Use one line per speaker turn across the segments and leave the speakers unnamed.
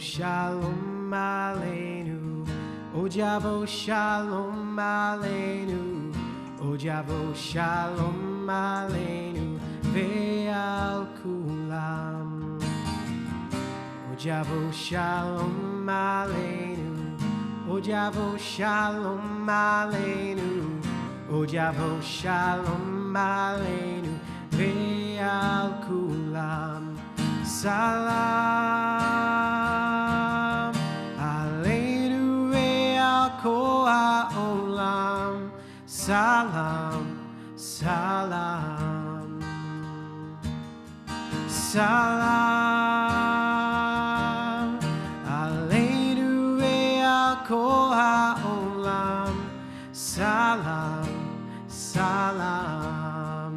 shalom aleinu. Ojavo shalom aleinu. Ojavo shalom aleinu. Ve'al kulam. Ojavo shalom aleinu. Ojavo shalom aleinu. Ojavo shalom aleinu. Ve'al kulam. Salam aleinu ve'al kol ha'olam. Salam, salam. Salam aleinu ve'al kol ha'olam. Salam, salam.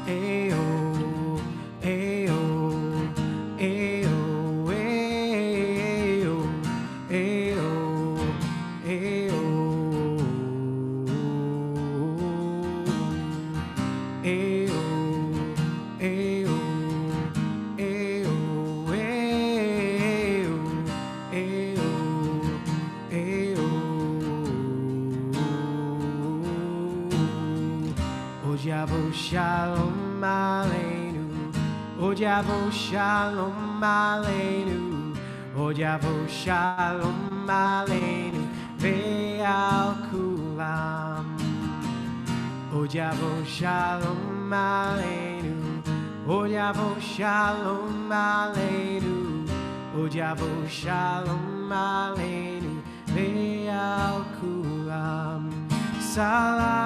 Ayo, ayo, ayo, ayo, ayo, ayo, ayo, ayo, ayo, ayo, ayo. Ojavo shalom aleinu. Ojavo shalom aleinu. Ojavo shalom aleinu. Ve'al kulam. Ojavo shalom aleinu. Ojavo shalom aleinu. Ojavo shalom aleinu. Ve'al kulam. Salam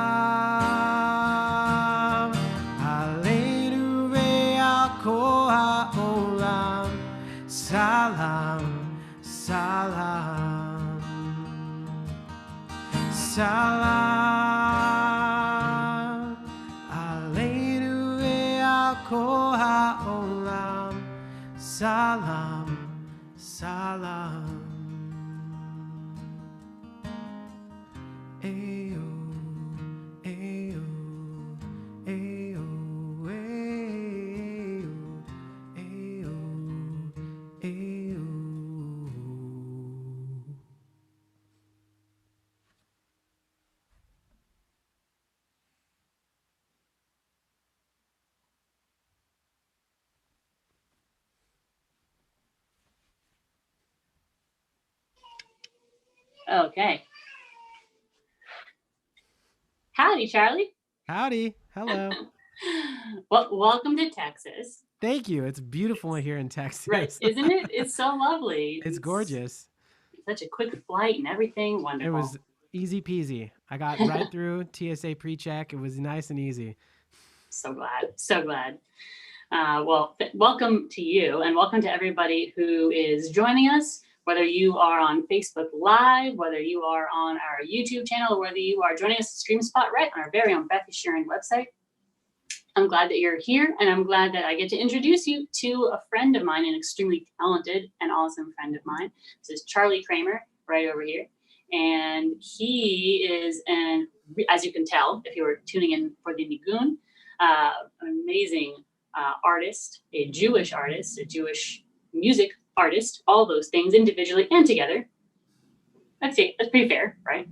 aleinu ve'al kol ha'olam. Salam, salam. Salam aleinu ve'al kol ha'olam. Salam, salam. Ayo, ayo, ayo, ayo, ayo, ayo.
Okay. Howdy, Charlie.
Howdy, hello.
Well, welcome to Texas.
Thank you. It's beautiful here in Texas.
Right, isn't it? It's so lovely.
It's gorgeous.
Such a quick flight and everything. Wonderful.
It was easy peasy. I got right through TSA pre-check. It was nice and easy.
So glad. So glad. Well, welcome to you, and welcome to everybody who is joining us, whether you are on Facebook Live, whether you are on our YouTube channel, or whether you are joining us at StreamSpot right on our very own Beth Yeshurun website. I'm glad that you're here, and I'm glad that I get to introduce you to a friend of mine, an extremely talented and awesome friend of mine. This is Charlie Kramer, right over here. And he is, as you can tell, if you were tuning in for the Nigun, an amazing artist, a Jewish music artist, all those things individually and together. I'd say that's pretty fair, right?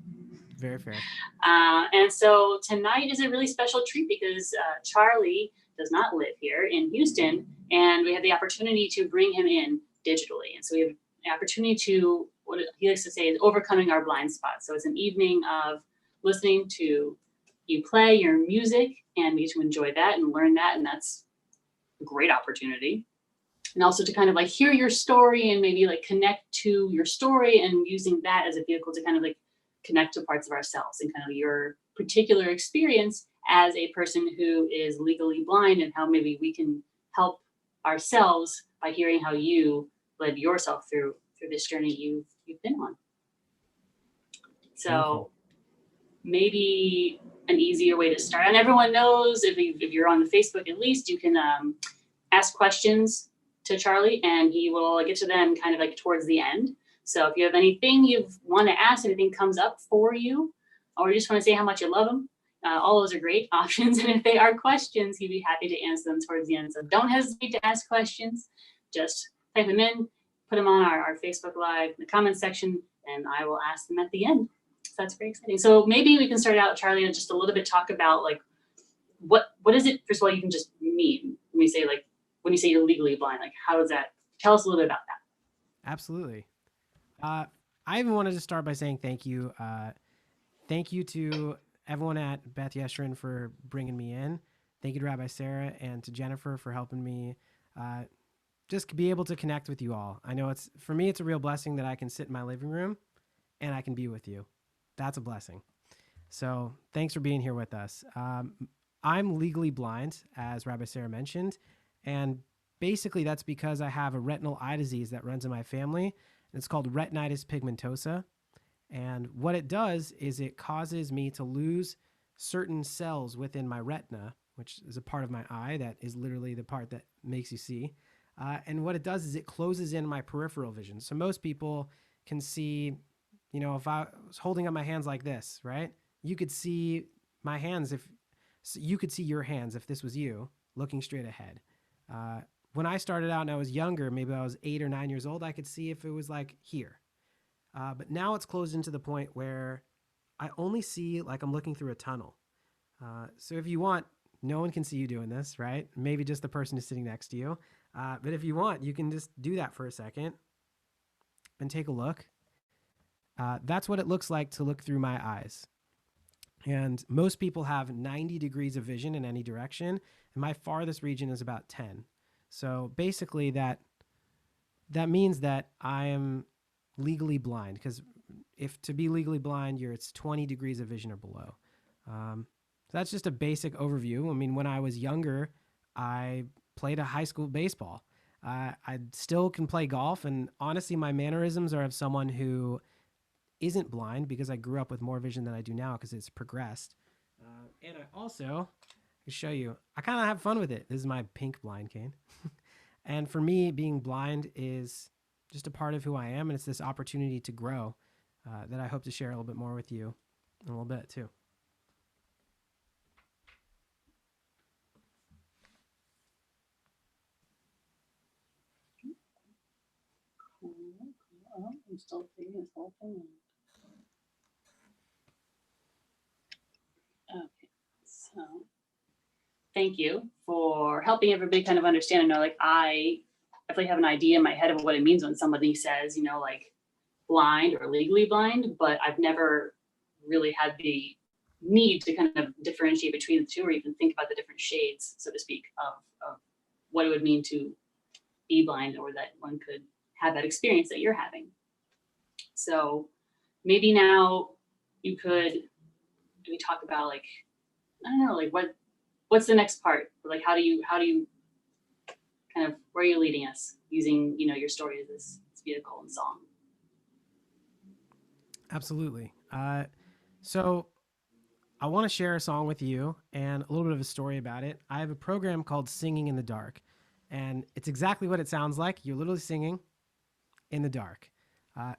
Very fair.
And so tonight is a really special treat because Charlie does not live here in Houston, and we have the opportunity to bring him in digitally. And so we have the opportunity to, what he likes to say, is overcoming our blind spots. So it's an evening of listening to you play your music, and we get to enjoy that and learn that, and that's a great opportunity. And also to kind of like hear your story and maybe like connect to your story, and using that as a vehicle to kind of like connect to parts of ourselves and kind of your particular experience as a person who is legally blind, and how maybe we can help ourselves by hearing how you led yourself through this journey you've been on. So maybe an easier way to start, and everyone knows, if you're on the Facebook at least, you can ask questions to Charlie, and he will get to them kind of like towards the end. So if you have anything you want to ask, anything comes up for you, or you just want to say how much you love him, all those are great options. And if they are questions, he'd be happy to answer them towards the end. So don't hesitate to ask questions. just type them in, put them on our Facebook Live in the comments section, and I will ask them at the end. So that's very exciting. So maybe we can start out, Charlie, and just a little bit talk about like what is it, first of all, you can just mean when you say you're legally blind, like how does that, tell us a little bit about that.
Absolutely. I even wanted to start by saying thank you. Thank you to everyone at Beth Yeshurun for bringing me in. Thank you to Rabbi Sarah and to Jennifer for helping me just be able to connect with you all. I know for me, it's a real blessing that I can sit in my living room and I can be with you. That's a blessing. So thanks for being here with us. I'm legally blind, as Rabbi Sarah mentioned, and basically that's because I have a retinal eye disease that runs in my family. It's called retinitis pigmentosa. And what it does is it causes me to lose certain cells within my retina, which is a part of my eye that is literally the part that makes you see. And what it does is it closes in my peripheral vision. So most people can see, if I was holding up my hands like this, right? You could see my hands so you could see your hands if this was you looking straight ahead. When I started out and I was younger, maybe I was 8 or 9 years old, I could see if it was like here. But now it's closed into the point where I only see like I'm looking through a tunnel. So if you want, no one can see you doing this, right? Maybe just the person who's sitting next to you. But if you want, you can just do that for a second and take a look. That's what it looks like to look through my eyes. And most people have 90 degrees of vision in any direction. And my farthest region is about 10. So basically that means that I am legally blind, because if to be legally blind, it's 20 degrees of vision or below. So that's just a basic overview. I mean, when I was younger, I played a high school baseball. I still can play golf, and honestly, my mannerisms are of someone who isn't blind because I grew up with more vision than I do now because it's progressed. And I also can show you, I kind of have fun with it. This is my pink blind cane. And for me, being blind is just a part of who I am, and it's this opportunity to grow that I hope to share a little bit more with you in a little bit too.
I'm still figuring this whole thing out. Okay, so thank you for helping everybody kind of understand and know, like, I definitely have an idea in my head of what it means when somebody says, like blind or legally blind, but I've never really had the need to kind of differentiate between the two or even think about the different shades, so to speak, of what it would mean to be blind, or that one could have that experience that you're having. So maybe now you could, do we talk about like, I don't know, like what's the next part? Like how do you kind of, where are you leading us using, your story as this vehicle and song?
Absolutely. So I want to share a song with you and a little bit of a story about it. I have a program called Singing in the Dark, and it's exactly what it sounds like. You're literally singing in the dark.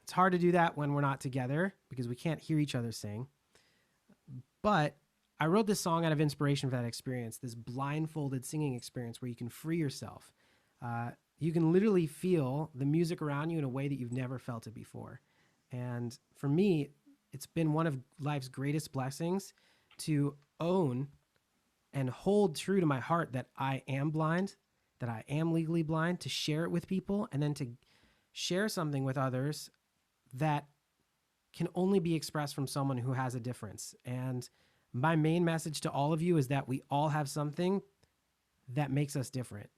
It's hard to do that when we're not together because we can't hear each other sing. But I wrote this song out of inspiration for that experience, this blindfolded singing experience where you can free yourself. You can literally feel the music around you in a way that you've never felt it before. And for me, it's been one of life's greatest blessings to own and hold true to my heart that I am blind, that I am legally blind, to share it with people, and then to share something with others that can only be expressed from someone who has a difference. And my main message to all of you is that we all have something that makes us different.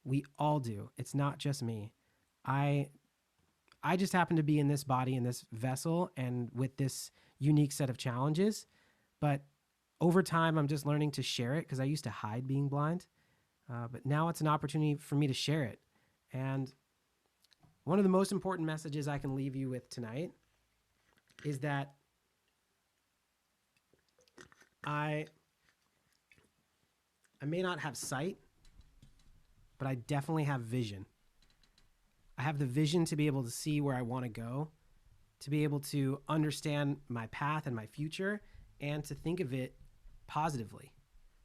We all do. It's not just me. I just happen to be in this body, in this vessel, and with this unique set of challenges. But over time, I'm just learning to share it because I used to hide being blind. But now it's an opportunity for me to share it. And one of the most important messages I can leave you with tonight is that I may not have sight, but I definitely have vision. I have the vision to be able to see where I want to go, to be able to understand my path and my future, and to think of it positively,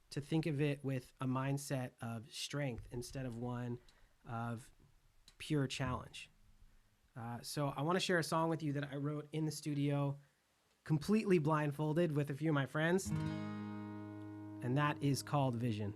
to think of it with a mindset of strength instead of one of pure challenge. So I want to share a song with you that I wrote in the studio, completely blindfolded with a few of my friends, and that is called Vision.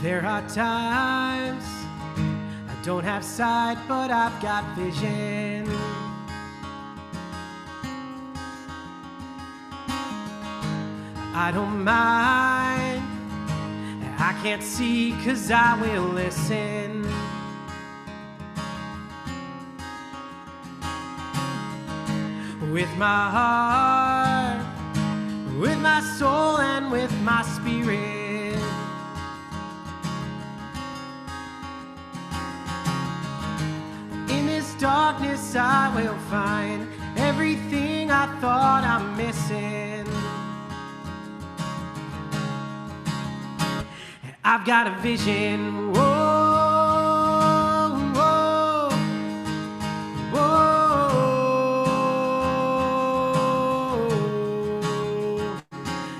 There are times I don't have sight, but I've got vision. I don't mind, I can't see 'cause I will listen. With my heart, with my soul, and with my spirit. Darkness I will find everything I thought I'm missing. I've got a vision. Whoa, whoa, whoa.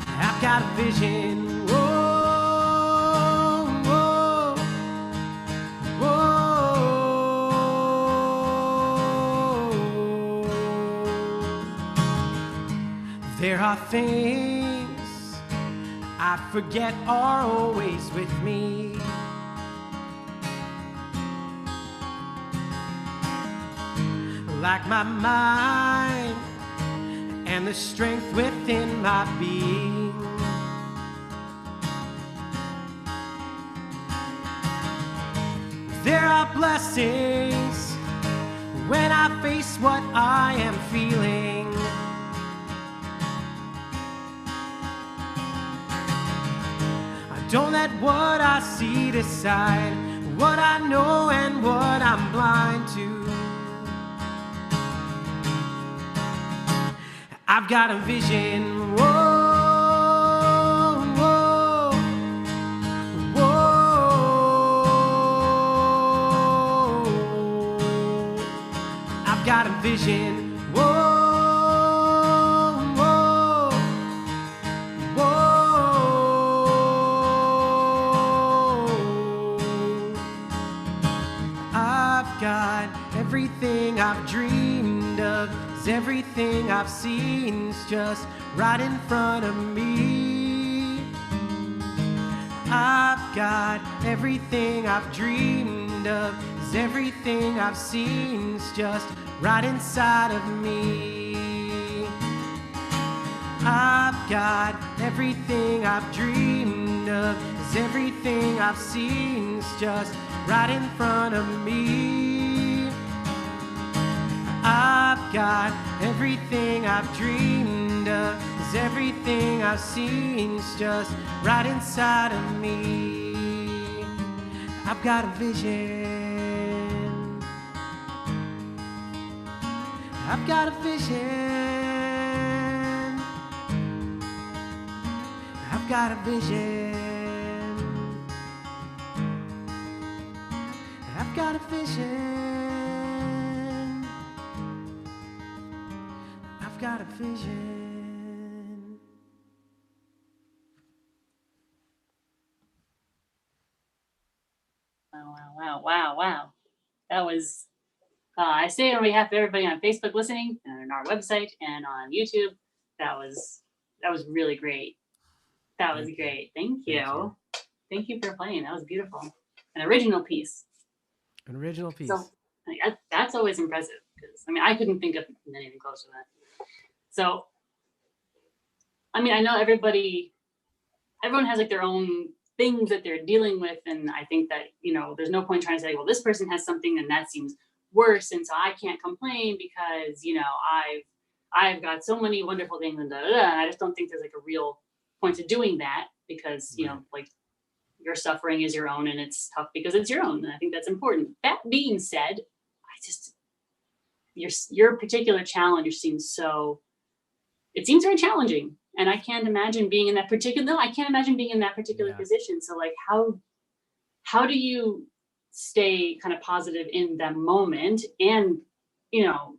I've got a vision. There are things I forget are always with me. Like my mind and the strength within my being. There are blessings when I face what I am feeling. Don't let what I see decide what I know and what I'm blind to. I've got a vision. Whoa, whoa, whoa. I've got a vision. Everything I've dreamed of is everything I've seen is just right in front of me. I've got everything I've dreamed of is everything I've seen is just right inside of me. I've got everything I've dreamed of is everything I've seen is just right in front of me. I've got everything I've dreamed of, 'cause everything I've seen is just right inside of me. I've got a vision. I've got a vision. I've got a vision. I've got a vision. Got a vision.
Wow. That was, I say it on behalf of everybody on Facebook listening and on our website and on YouTube. That was really great. That was great. Thank you. Thank you for playing. That was beautiful. An original piece.
An original piece.
So that's always impressive because I couldn't think of anything close to that. So, I know everyone has like their own things that they're dealing with. And I think that, there's no point trying to say, well, this person has something and that seems worse. And so I can't complain because, I've got so many wonderful things and and I just don't think there's like a real point to doing that because, like your suffering is your own and it's tough because it's your own. And I think that's important. That being said, your particular challenge seems so, it seems very challenging. And I can't imagine being in that particular, no, I can't imagine being in that particular
Yeah.
position. So like, how do you stay kind of positive in that moment, and, you know,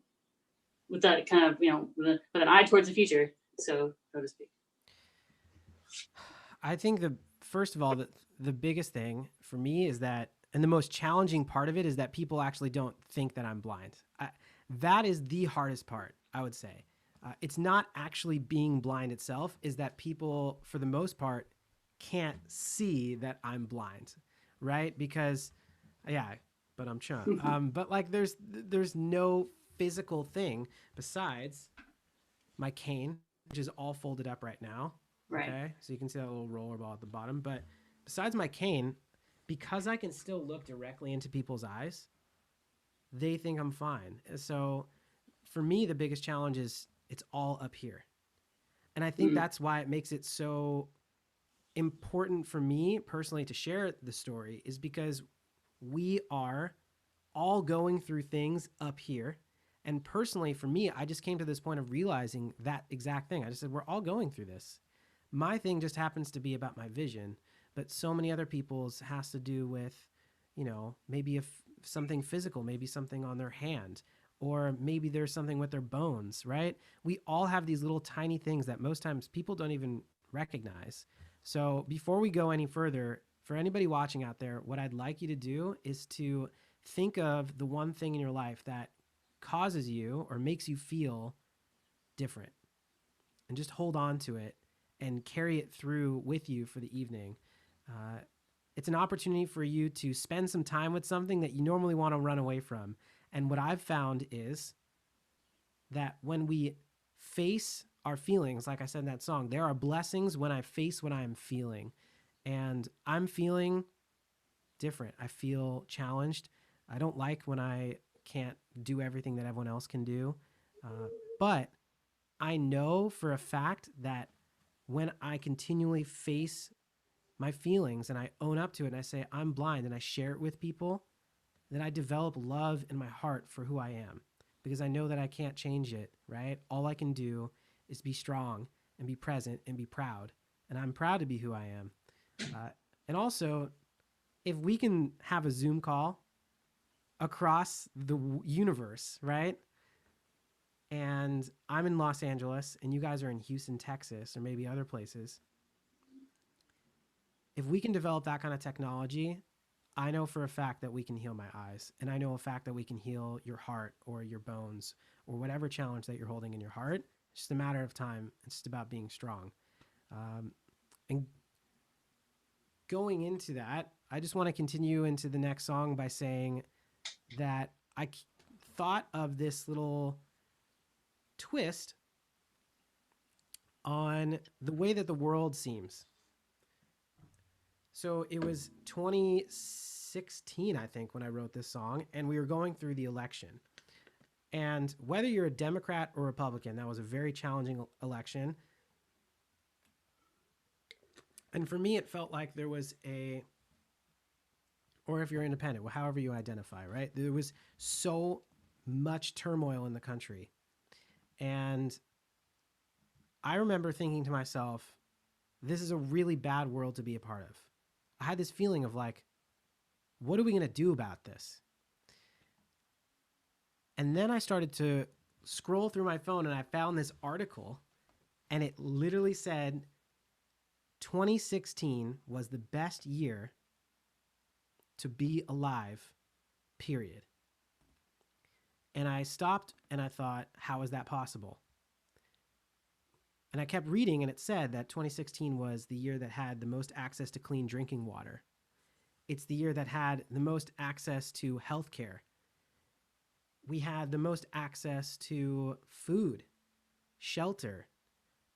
with that kind of, you know, with an eye towards the future, so to speak.
I think first of all, the biggest thing for me is that, and the most challenging part of it is that people actually don't think that I'm blind. That is the hardest part, I would say. It's not actually being blind itself, is that people, for the most part, can't see that I'm blind, right? Because, yeah, but I'm Chung. But like, there's no physical thing besides my cane, which is all folded up right now.
Right.
Okay, so you can see that little roller ball at the bottom. But besides my cane, because I can still look directly into people's eyes, they think I'm fine. So for me, the biggest challenge is it's all up here. And I think that's why it makes it so important for me personally to share the story, is because we are all going through things up here. And personally, for me, I just came to this point of realizing that exact thing. I just said, we're all going through this. My thing just happens to be about my vision, but so many other people's has to do with, you know, maybe if something physical, maybe something on their hand, or maybe there's something with their bones, right? We all have these little tiny things that most times people don't even recognize. So before we go any further, for anybody watching out there, what I'd like you to do is to think of the one thing in your life that causes you or makes you feel different, and just hold on to it and carry it through with you for the evening. It's an opportunity for you to spend some time with something that you normally want to run away from. And what I've found is that when we face our feelings, like I said in that song, there are blessings when I face what I'm feeling. And I'm feeling different. I feel challenged. I don't like when I can't do everything that everyone else can do. But I know for a fact that when I continually face my feelings and I own up to it and I say, I'm blind, and I share it with people, then I develop love in my heart for who I am, because I know that I can't change it, right? All I can do is be strong and be present and be proud. And I'm proud to be who I am. And also, if we can have a Zoom call across the universe, right? And I'm in Los Angeles and you guys are in Houston, Texas, or maybe other places. If we can develop that kind of technology, I know for a fact that we can heal my eyes. And I know a fact that we can heal your heart or your bones or whatever challenge that you're holding in your heart. It's just a matter of time. It's just about being strong. And going into that, I just want to continue into the next song by saying that I thought of this little twist on the way that the world seems. So it was 2016, I think, when I wrote this song, and we were going through the election. And whether you're a Democrat or Republican, that was a very challenging election. And for me, it felt like there was or if you're independent, however you identify, right? There was so much turmoil in the country. And I remember thinking to myself, this is a really bad world to be a part of. I had this feeling of like, what are we going to do about this? And then I started to scroll through my phone and I found this article, and it literally said 2016 was the best year to be alive, period. And I stopped and I thought, how is that possible? And I kept reading, and it said that 2016 was the year that had the most access to clean drinking water. It's the year that had the most access to healthcare. We had the most access to food, shelter,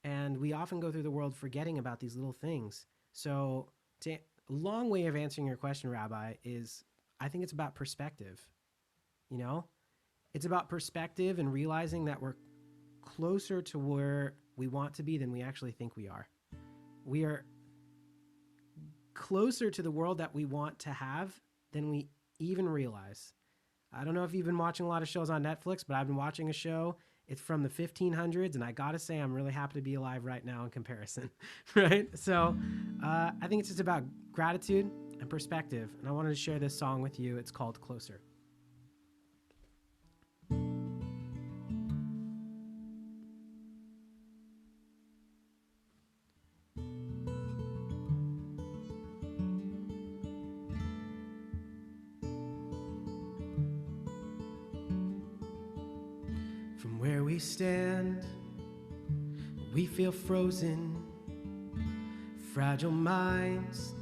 and we often go through the world forgetting about these little things. So, a long way of answering your question, Rabbi, is I think it's about perspective. You know, it's about perspective and realizing that we're closer to where we want to be than we actually think we are. We are closer to the world that we want to have than we even realize. I don't know if you've been watching a lot of shows on Netflix, but I've been watching a show. It's from the 1500s, and I gotta say, I'm really happy to be alive right now in comparison, right? So I think it's just about gratitude and perspective, and I wanted to share this song with you. It's called Closer. From where we stand, we feel frozen, fragile minds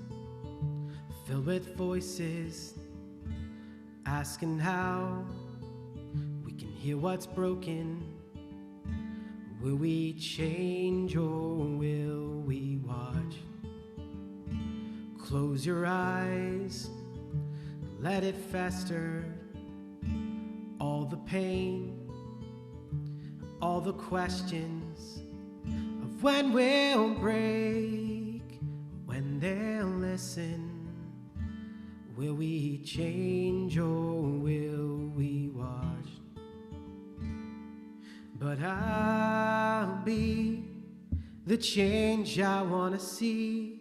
filled with voices asking how we can heal what's broken. Will we change or will we watch? Close your eyes, let it fester, all the pain, all the questions of when we'll break, when they'll listen. Will we change or will we watch? But I'll be the change I want to see,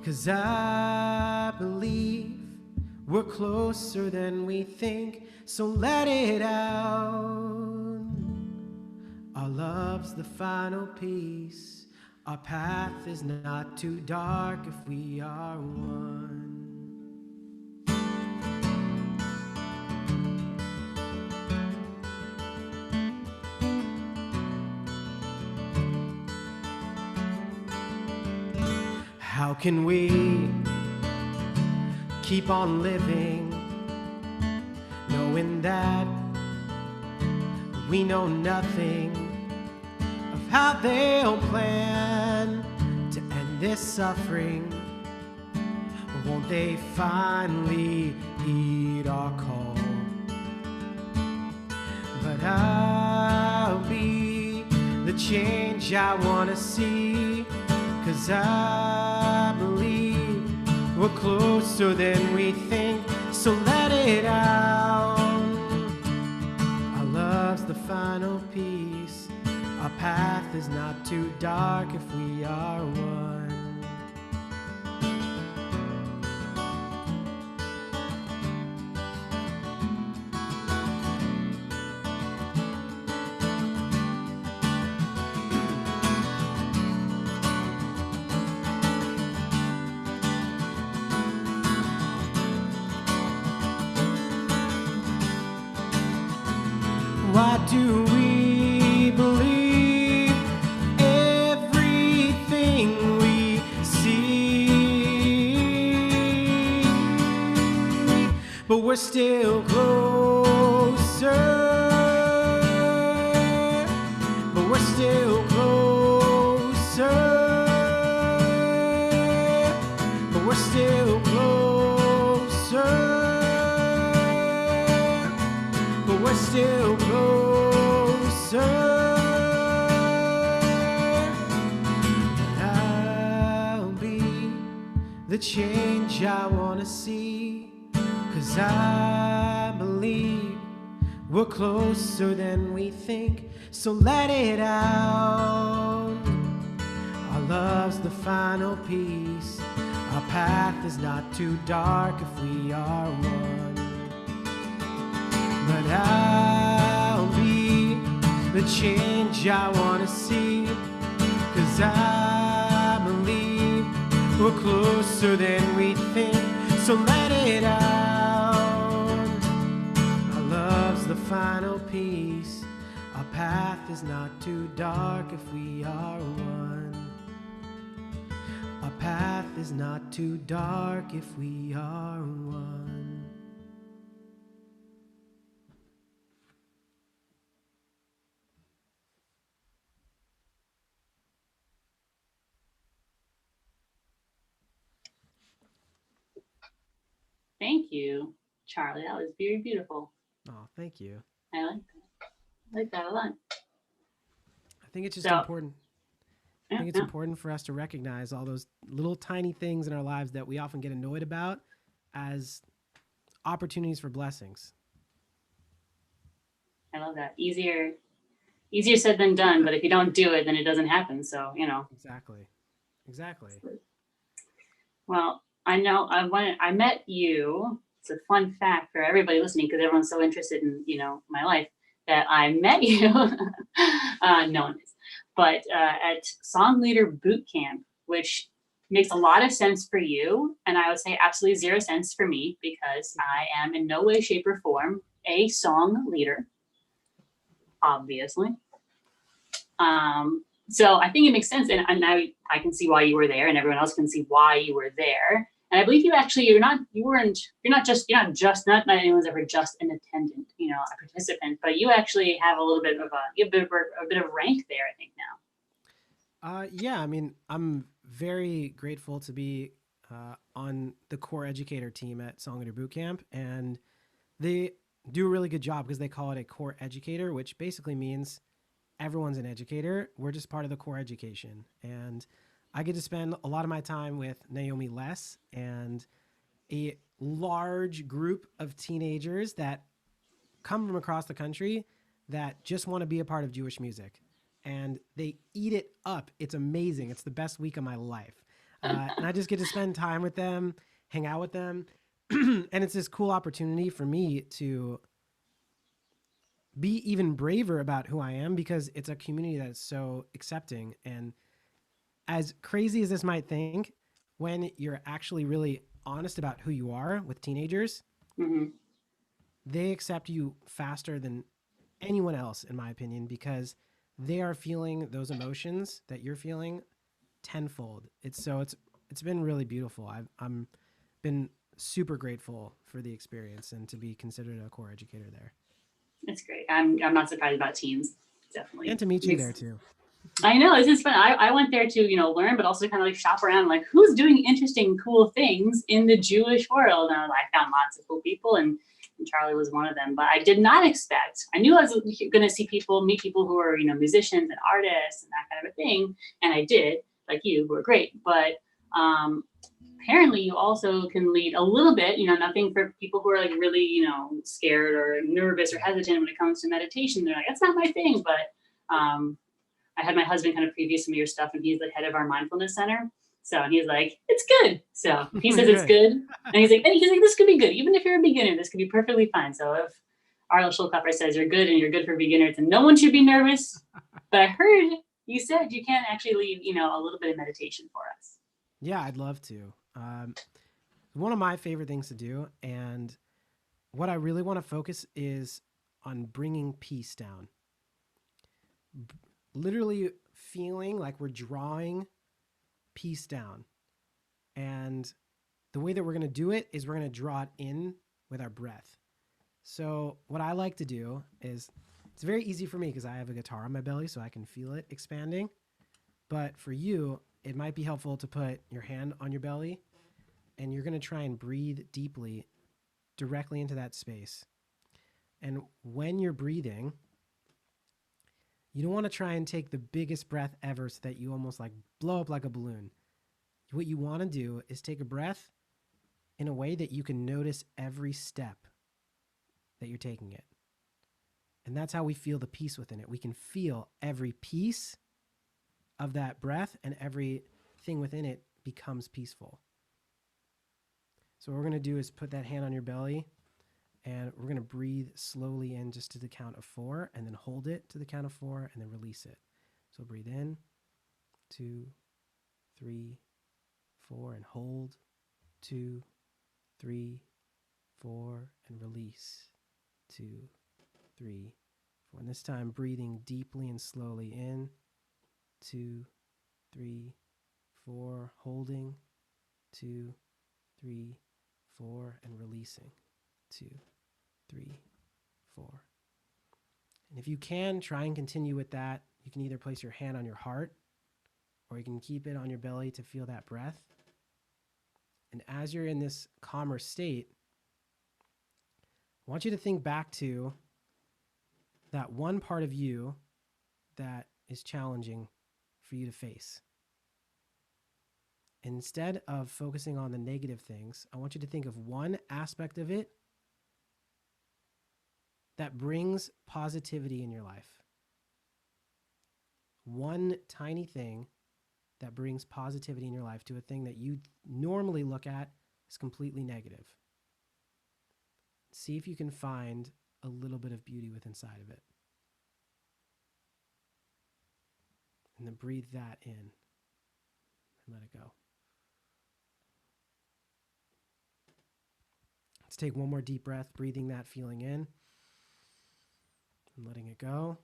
'cause I believe we're closer than we think, so let it out. Our love's the final piece. Our path is not too dark if we are one. How can we keep on living, knowing that we know nothing of how they'll plan to end this suffering? Won't they finally heed our call? But I'll be the change I want to see, 'cause I believe we're closer than we think, so let it out. Our love's the final piece. Our path is not too dark if we are one. Why do we believe everything we see? But we're still closer. But we're still closer. But we're still closer. But we're still closer. I'll be the change I want to see, 'cause I believe we're closer than we think, so let it out. Our love's the final piece. Our path is not too dark if we are one. But I'll be the change I want to see, 'cause I believe we're closer than we think, so let it out. Our love's the final piece. Our path is not too dark if we are one. Our path is not too dark if we are one.
Thank you, Charlie. That was very beautiful.
Oh, thank you.
I like that. I like that a lot.
I think it's just
So-
important. I think it's important for us to recognize all those little tiny things in our lives that we often get annoyed about as opportunities for blessings.
I love that. Easier said than done, but if you don't do it, then it doesn't happen. So,
Exactly. Exactly.
Well, I met you. It's a fun fact for everybody listening because everyone's so interested in, my life that I met you. No one is, but at Song Leader Boot Camp, which makes a lot of sense for you. And I would say absolutely zero sense for me because I am in no way, shape, or form a song leader, obviously. So I think it makes sense, and I can see why you were there, and everyone else can see why you were there. And I believe you're not anyone's ever just an attendant, a participant, but you actually have a little bit of a bit of rank there, I think now.
Yeah, I mean, I'm very grateful to be on the core educator team at Song Leader Boot Camp, and they do a really good job because they call it a core educator, which basically means everyone's an educator. We're just part of the core education. And I get to spend a lot of my time with Naomi Less and a large group of teenagers that come from across the country that just want to be a part of Jewish music. And they eat it up. It's amazing. It's the best week of my life. And I just get to spend time with them, hang out with them. And it's this cool opportunity for me to be even braver about who I am because it's a community that is so accepting. And as crazy as this might think, when you're actually really honest about who you are with teenagers,
Mm-hmm.
they accept you faster than anyone else, in my opinion, because they are feeling those emotions that you're feeling tenfold. It's been really beautiful. I'm been super grateful for the experience and to be considered a core educator there.
It's great. I'm not surprised about teens.
And
Definitely.
to meet you there too.
I know this is fun. I went there to learn, but also kind of like shop around, like who's doing interesting, cool things in the Jewish world. And I found lots of cool people, and Charlie was one of them. But I did not expect. I knew I was going to meet people who are musicians and artists and that kind of a thing, and I did, like you, who are great. But apparently, you also can lead a little bit. Nothing for people who are like really scared or nervous or hesitant when it comes to meditation. They're like, that's not my thing, but I had my husband kind of preview some of your stuff, and he's the head of our mindfulness center. So, and he's like, it's good. So if he says it's good, and he's like, this could be good. Even if you're a beginner, this could be perfectly fine. So if Arlo Schulkopfer says you're good and you're good for beginners, and no one should be nervous. But I heard you said you can actually lead, a little bit of meditation for us.
Yeah, I'd love to. One of my favorite things to do, and what I really want to focus is on bringing peace down. Literally feeling like we're drawing peace down. And the way that we're going to do it is we're going to draw it in with our breath. So, what I like to do is it's very easy for me because I have a guitar on my belly so I can feel it expanding. But for you, it might be helpful to put your hand on your belly and you're going to try and breathe deeply directly into that space. And when you're breathing, you don't want to try and take the biggest breath ever so that you almost like blow up like a balloon. What you want to do is take a breath in a way that you can notice every step that you're taking it. And that's how we feel the peace within it. We can feel every piece of that breath and everything within it becomes peaceful. So what we're going to do is put that hand on your belly and we're going to breathe slowly in just to the count of 4 and then hold it to the count of 4 and then release it. So breathe in, 2, 3, 4 and hold, 2, 3, 4 and release, 2, 3, 4. And this time breathing deeply and slowly in, 2, 3, 4, holding, 2, 3, 4 and releasing, 2, 3, 4. And if you can, try and continue with that. You can either place your hand on your heart or you can keep it on your belly to feel that breath. And as you're in this calmer state, I want you to think back to that one part of you that is challenging for you to face. Instead of focusing on the negative things, I want you to think of one aspect of it that brings positivity in your life. One tiny thing that brings positivity in your life to a thing that you normally look at as completely negative. See if you can find a little bit of beauty within inside of it. And then breathe that in and let it go. Let's take one more deep breath, breathing that feeling in and letting it go.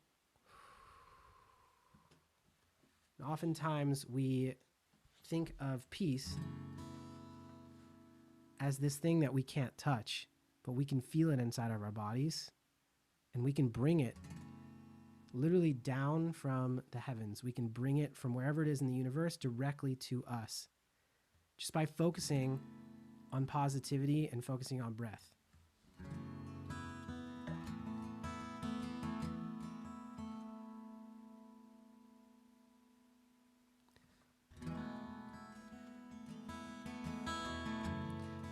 Oftentimes we think of peace as this thing that we can't touch, but we can feel it inside of our bodies, and we can bring it literally down from the heavens. We can bring it from wherever it is in the universe directly to us, just by focusing on positivity and focusing on breath.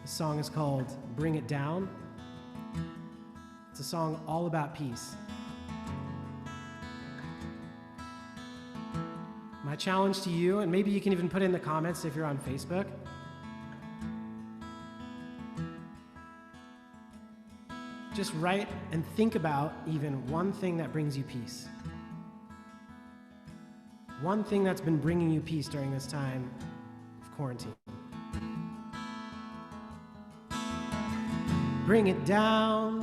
The song is called Bring It Down. It's a song all about peace. My challenge to you, and maybe you can even put it in the comments if you're on Facebook, just write and think about even one thing that brings you peace. One thing that's been bringing you peace during this time of quarantine. Bring it down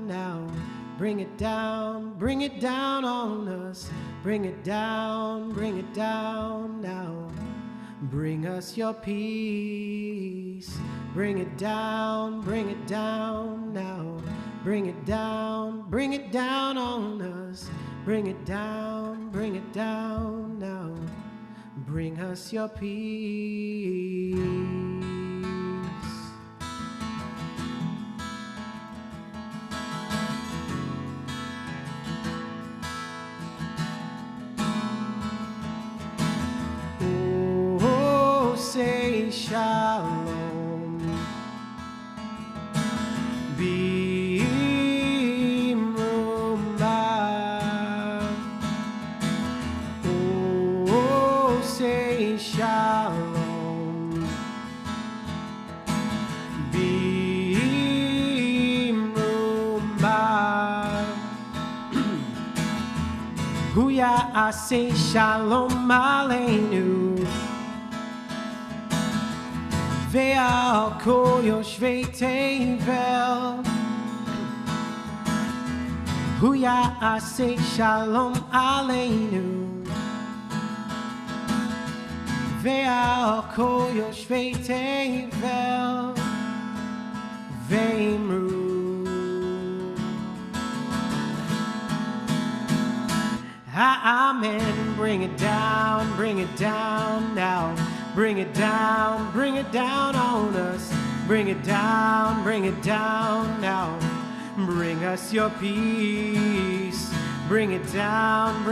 now. Bring it down on us. Bring it down now. Bring us your peace. Bring it down now. Bring it down on us. Bring it down now. Bring us your peace. Say shalom, bimrumah. Oh, say shalom, bimrumah. Huya, I say shalom aleinu. Ve'al kol yoshvei tevel. Huya, I say shalom aleinu. Ve'al kol yoshvei tevel. Ve'imru. Amen. Bring it down now. Bring it down on us. Bring it down now. Bring us your peace. Bring it down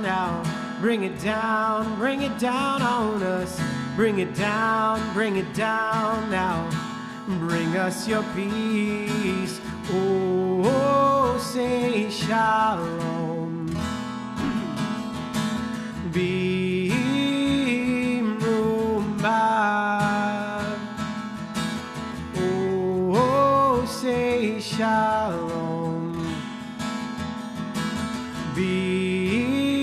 now. Bring it down on us. Bring it down now. Bring us your peace. Oh, say shalom. Oh, say shalom. Bimrumah.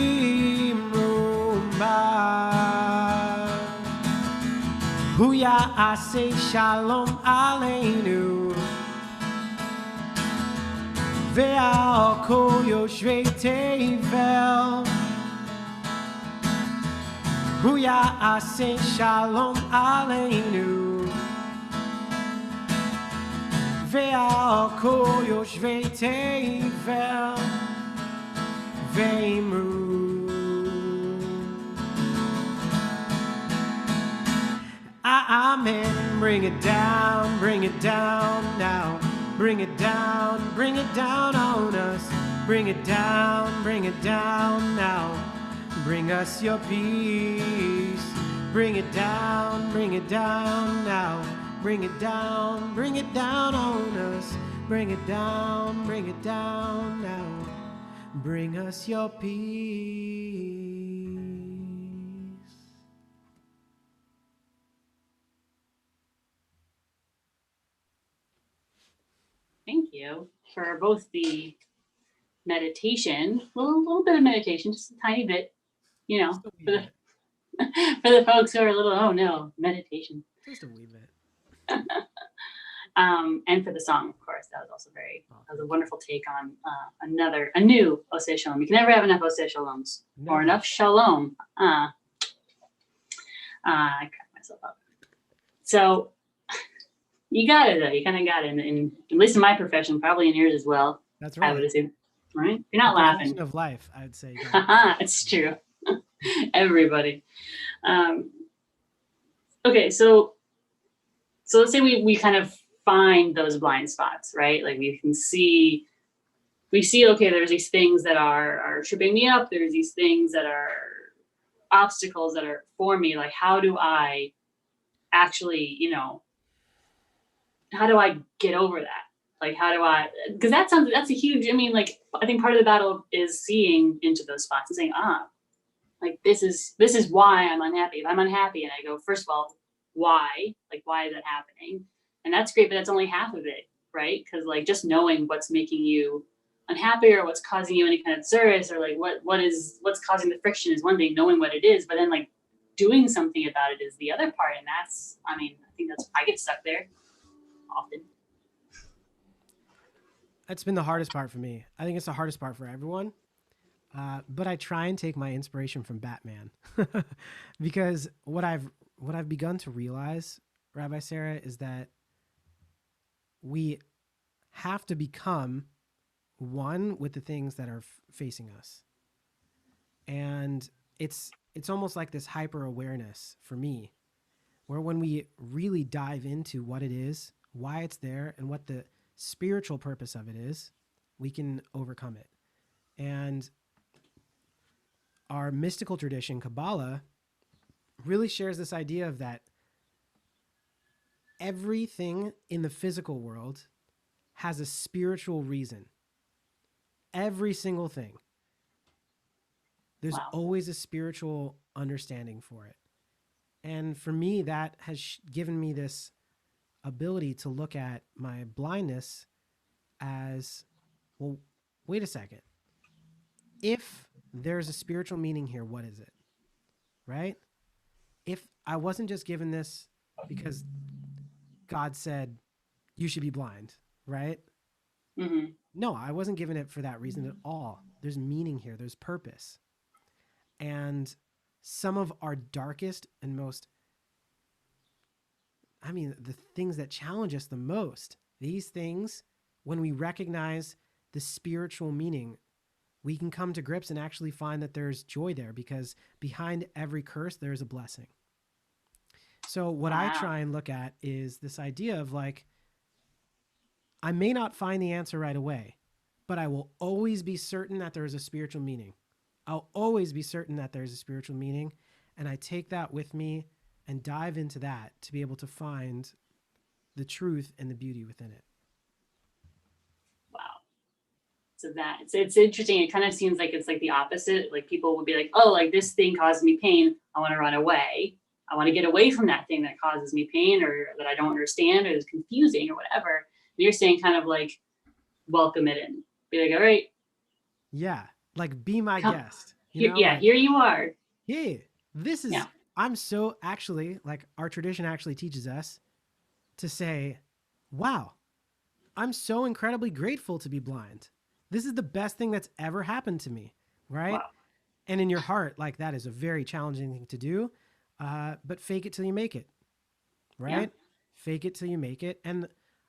Huya, I say shalom aleinu. Ve'al kol yoshvei tevel. Huya, I say shalom aleinu. Ve'al kol yoshvei tevel. Ve'imru. Amen. Bring it down now. Bring it down on us. Bring it down now. Bring us your peace. Bring it down now. Bring it down on us. Bring it down now. Bring us your peace.
Thank you for both the meditation, a little bit of meditation, just a tiny bit, you know,
Just a wee
for
bit.
for the folks who are a little, oh no, meditation.
Just a wee bit.
And for the song, of course, that was also that was a wonderful take on a new Oseh Shalom. You can never have enough Oseh Shaloms or enough Shalom. I cracked myself up. So you got it though. You kind of got it, and at least in my profession, probably in yours as well.
That's right.
I would assume, right? You're not
the
laughing.
profession of life, I would say.
It's true. Everybody. Okay, so let's say we kind of find those blind spots, right? Like we see, okay, there's these things that are tripping me up. There's these things that are obstacles that are for me. Like, how do I actually, how do I get over that? Like, how do I, because that's a huge, I mean, like, I think part of the battle is seeing into those spots and saying, like, this is why I'm unhappy. If I'm unhappy and I go, first of all, why? Like, why is that happening? And that's great, but that's only half of it, right? Because like just knowing what's making you unhappy or what's causing you any kind of stress or like what's causing the friction is one thing, knowing what it is, but then like doing something about it is the other part. And that's, I mean, I think I get stuck there often.
That's been the hardest part for me. I think it's the hardest part for everyone. But I try and take my inspiration from Batman because what I've begun to realize, Rabbi Sarah, is that we have to become one with the things that are facing us. And it's almost like this hyper awareness for me, where when we really dive into what it is, why it's there, and what the spiritual purpose of it is, we can overcome it. And our mystical tradition, Kabbalah, really shares this idea of that everything in the physical world has a spiritual reason. Every single thing. There's always a spiritual understanding for it. And for me, that has given me this ability to look at my blindness as, well, wait a second. If there's a spiritual meaning here, what is it? Right? If I wasn't just given this because God said you should be blind, right?
Mm-hmm.
No, I wasn't given it for that reason at all. There's meaning here. There's purpose. And some of our darkest and most, the things that challenge us the most, these things, when we recognize the spiritual meaning, we can come to grips and actually find that there's joy there, because behind every curse, there's a blessing. So what I try and look at is this idea of like, I may not find the answer right away, but I will always be certain that there is a spiritual meaning. I'll always be certain that there's a spiritual meaning. And I take that with me and dive into that to be able to find the truth and the beauty within it.
Wow. So it's interesting. It kind of seems like it's like the opposite. Like people would be like, oh, like this thing caused me pain. I want to run away. I want to get away from that thing that causes me pain or that I don't understand or is confusing or whatever. And you're saying kind of like welcome it in. Be like, all right.
Yeah. Like be my guest.
Here you are.
Hey, this is, I'm so actually, like our tradition actually teaches us to say, wow, I'm so incredibly grateful to be blind. This is the best thing that's ever happened to me. Right.
Wow.
And in your heart, like that is a very challenging thing to do. But fake it till you make it, right? Yeah. Fake it till you make it. And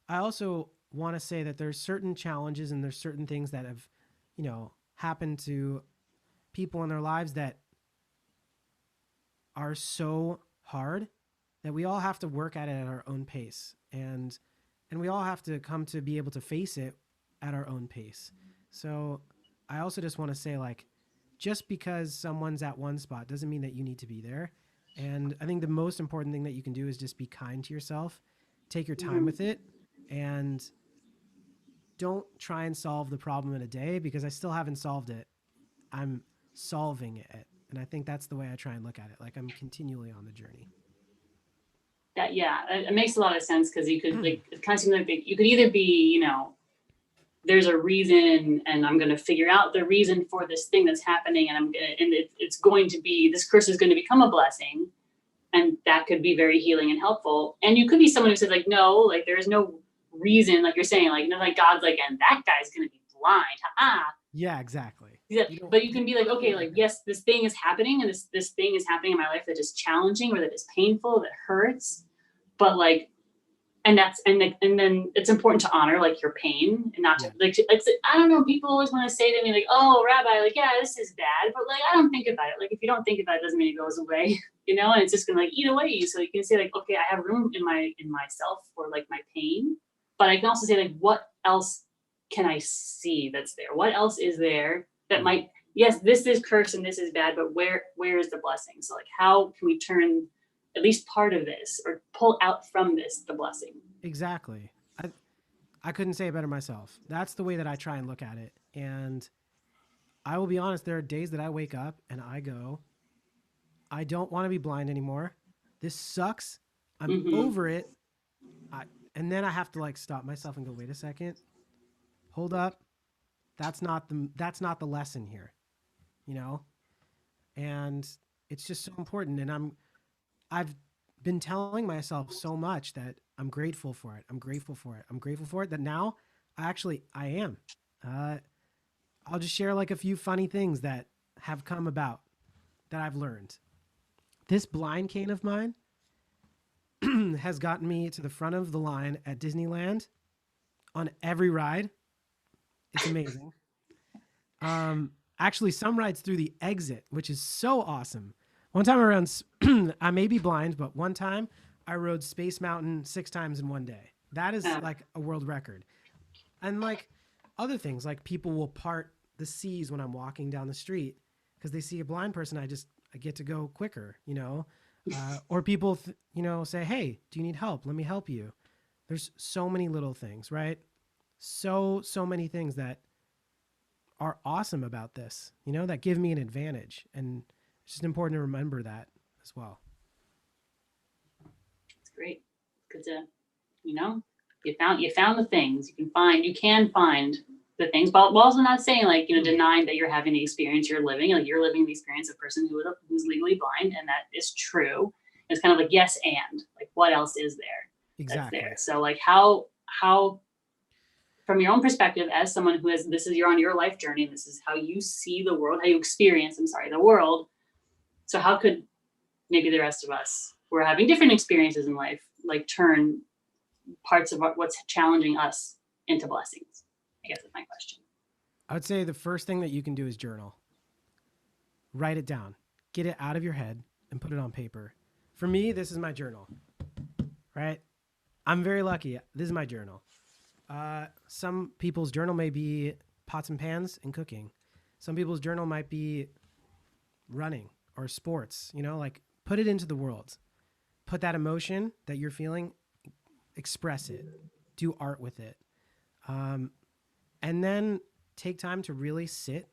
I also want to say that there's certain challenges and there's certain things that have, happened to people in their lives that are so hard that we all have to work at it at our own pace. And we all have to come to be able to face it at our own pace. So I also just want to say, like, just because someone's at one spot doesn't mean that you need to be there. And I think the most important thing that you can do is just be kind to yourself, take your time with it, and don't try and solve the problem in a day because I still haven't solved it. I'm solving it. And I think that's the way I try and look at it. Like I'm continually on the journey.
That, yeah, it makes a lot of sense because you could like, it kind of seems like you could either be, you know, there's a reason and I'm going to figure out the reason for this thing that's happening. And it's going to be, this curse is going to become a blessing. And that could be very healing and helpful. And you could be someone who says like, no, like there is no reason, like you're saying, like, no, like God's like, and that guy's going to be blind.
Yeah, exactly.
Yeah, but you can be like, okay, like, yes, this thing is happening and this thing is happening in my life that is challenging or that is painful, that hurts. But like, and then it's important to honor like your pain and not to like, I don't know, people always want to say to me like, oh, Rabbi, like, yeah, this is bad, but like, I don't think about it. Like, if you don't think about it, doesn't mean it goes away, you know, and it's just gonna like eat away. So you can say like, okay, I have room in myself for like my pain, but I can also say like, what else can I see that's there? What else is there that might, yes, this is cursed and this is bad, but where is the blessing? So like, how can we turn at least part of this or pull out from this the blessing?
Exactly. I couldn't say it better myself. That's the way that I try and look at it. And I will be honest, there are days that I wake up and I go, I don't want to be blind anymore. This sucks. I'm over it. And then I have to like stop myself and go, wait a second. Hold up. That's not the lesson here, you know? And it's just so important. And I've been telling myself so much that I'm grateful for it. I'm grateful for it. I'm grateful for it that now I am. I'll just share like a few funny things that have come about that I've learned. This blind cane of mine has gotten me to the front of the line at Disneyland on every ride. It's amazing. Actually, some rides through the exit, which is so awesome. One time around, I may be blind, but one time I rode Space Mountain 6 times in one day. That is like a world record. And like other things, like people will part the seas when I'm walking down the street because they see a blind person. I get to go quicker, you know, or people, say, hey, do you need help? Let me help you. There's so many little things, right? So many things that are awesome about this, you know, that give me an advantage. And it's just important to remember that as well.
It's great. Good to, you know, you found the things you can find the things, but also not saying like, you know, denying that you're having the experience you're living, like you're living the experience of a person who's legally blind. And that is true. It's kind of like, yes. And like, what else is there?
Exactly.
That's there. So like how, from your own perspective, as someone who you're on your life journey, and this is how you see the world, how you experience, the world. So how could maybe the rest of us who are having different experiences in life, like turn parts of what's challenging us into blessings? I guess that's my question.
I would say the first thing that you can do is journal. Write it down. Get it out of your head and put it on paper. For me, this is my journal, right? I'm very lucky. This is my journal. Some people's journal may be pots and pans and cooking. Some people's journal might be running or sports, you know, like put it into the world. Put that emotion that you're feeling, express it, do art with it. And then take time to really sit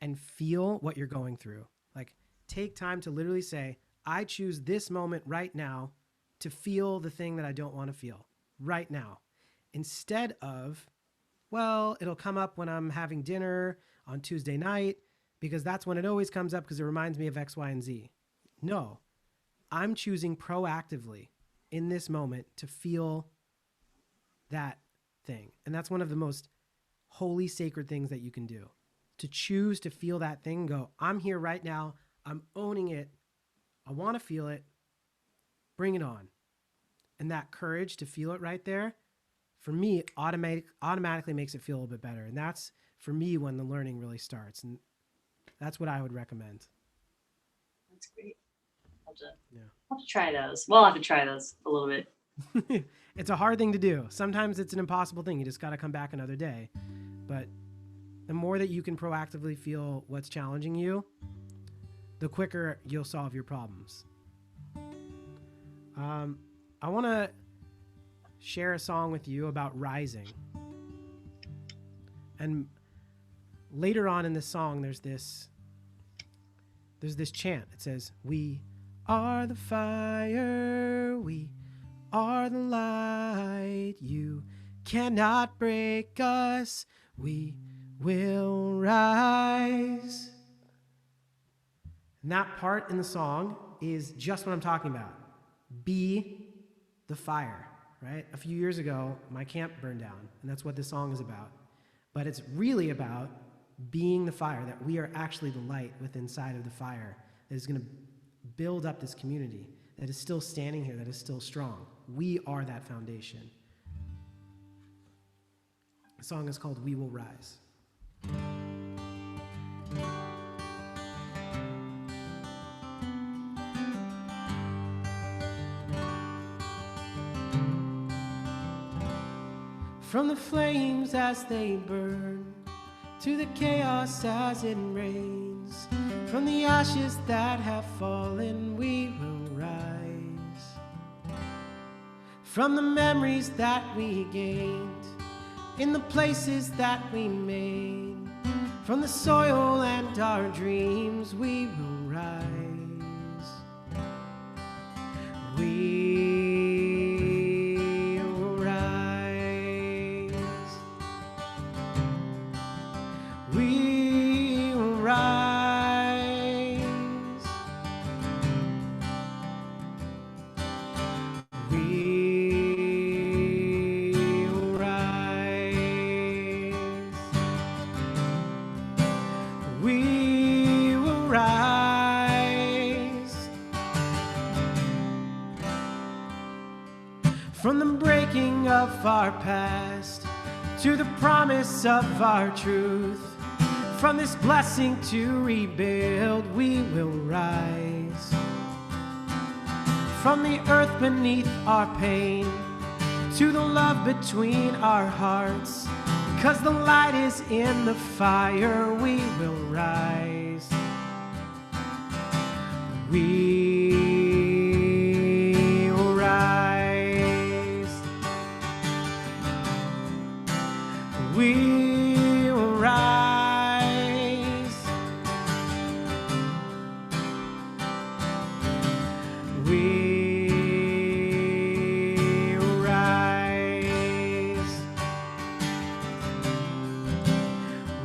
and feel what you're going through. Like take time to literally say, I choose this moment right now to feel the thing that I don't want to feel right now. Instead of, well, it'll come up when I'm having dinner on Tuesday night because that's when it always comes up because it reminds me of X, Y, and Z. No, I'm choosing proactively in this moment to feel that thing. And that's one of the most holy, sacred things that you can do. To choose to feel that thing, go, I'm here right now. I'm owning it. I want to feel it. Bring it on. And that courage to feel it right there, for me, it automatically makes it feel a little bit better. And that's, for me, when the learning really starts. And that's what I would recommend.
That's great. I'll have to try those. Well, I'll have to try those a little bit.
It's a hard thing to do. Sometimes it's an impossible thing. You just got to come back another day. But the more that you can proactively feel what's challenging you, the quicker you'll solve your problems. I want to share a song with you about rising. And later on in this song, there's this chant. It says, "We are the fire, we are the light. You cannot break us, we will rise." And that part in the song is just what I'm talking about. Be the fire, right? A few years ago, my camp burned down, and that's what this song is about. But it's really about being the fire, that we are actually the light within inside of the fire that is going to build up this community, that is still standing here, that is still strong. We are that foundation. The song is called "We Will Rise." From the flames as they burn, to the chaos as it rains, from the ashes that have fallen, we will rise. From the memories that we gained, in the places that we made, from the soil and our dreams, we will rise. We will rise. We will rise. We will rise. We will rise. From the breaking of our past to the promise of our truth, from this blessing to rebuild, we will rise. From the earth beneath our pain to the love between our hearts, because the light is in the fire, we will rise. We will rise. We will rise. We will rise.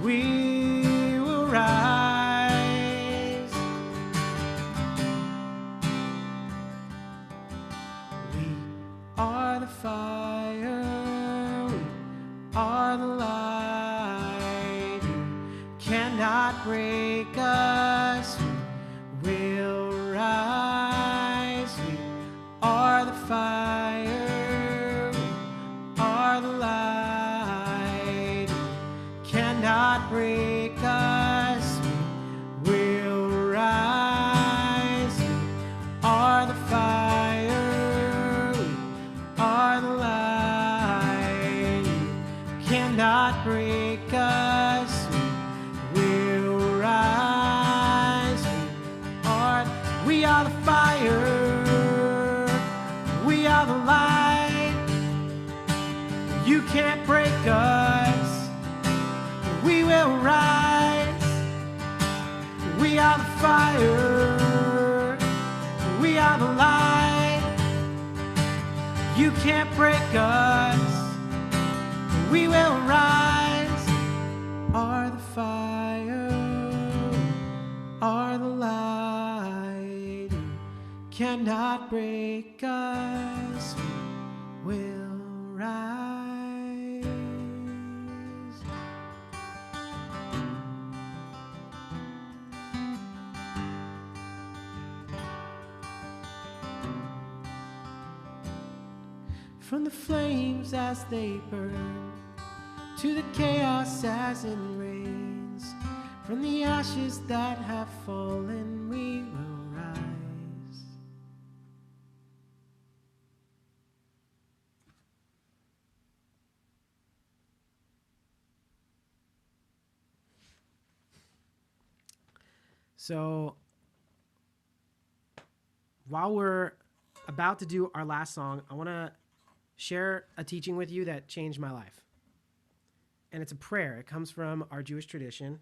We will rise. We are the fire, we are the light. You cannot break us, we will rise. We are the fire, we are the light. You cannot break us, we will rise. We are the fire, we are the light. You cannot break us, we will rise. We are the fire, we are the light. You can't break us, we will rise. We are the fire, we are the light. You can't break us, we will rise. Are the fire, are the light. You cannot break us, we will rise. From the flames as they burn, to the chaos as it rains, from the ashes that have fallen, we will rise. So, while we're about to do our last song, I want to share a teaching with you that changed my life. and it's a prayer. It comes from our Jewish tradition.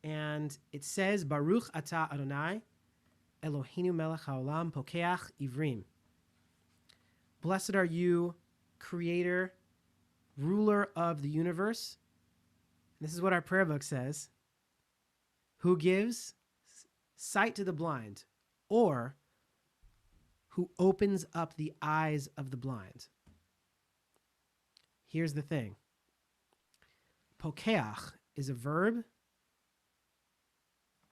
And it says, Baruch atah Adonai, Eloheinu melech haolam, pokeach ivrim. Blessed are you, creator, ruler of the universe. This is what our prayer book says. Who gives sight to the blind, or who opens up the eyes of the blind. Here's the thing. Pokeach is a verb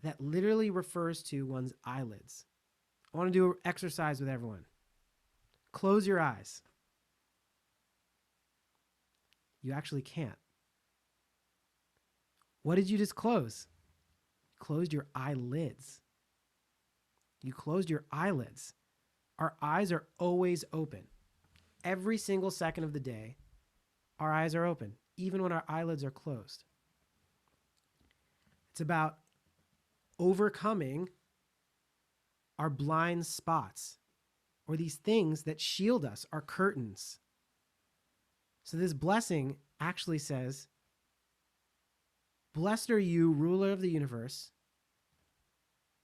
that literally refers to one's eyelids. I want to do an exercise with everyone. Close your eyes. You actually can't. What did you just close? You closed your eyelids. You closed your eyelids. Our eyes are always open. Every single second of the day, our eyes are open, even when our eyelids are closed. It's about overcoming our blind spots, or these things that shield us, our curtains. So this blessing actually says, blessed are you, ruler of the universe,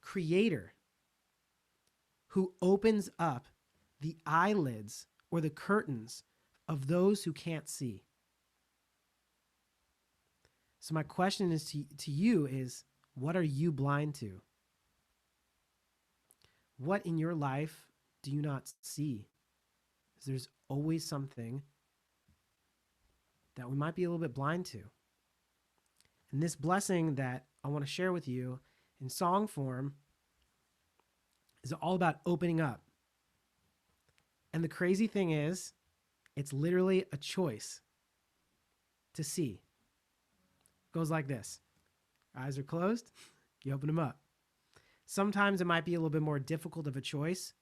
creator, who opens up the eyelids or the curtains of those who can't see. So my question is to you is, what are you blind to? What in your life do you not see? Because there's always something that we might be a little bit blind to. And this blessing that I want to share with you in song form is all about opening up. And the crazy thing is, it's literally a choice to see. It goes like this. Eyes are closed, you open them up. Sometimes it might be a little bit more difficult of a choice.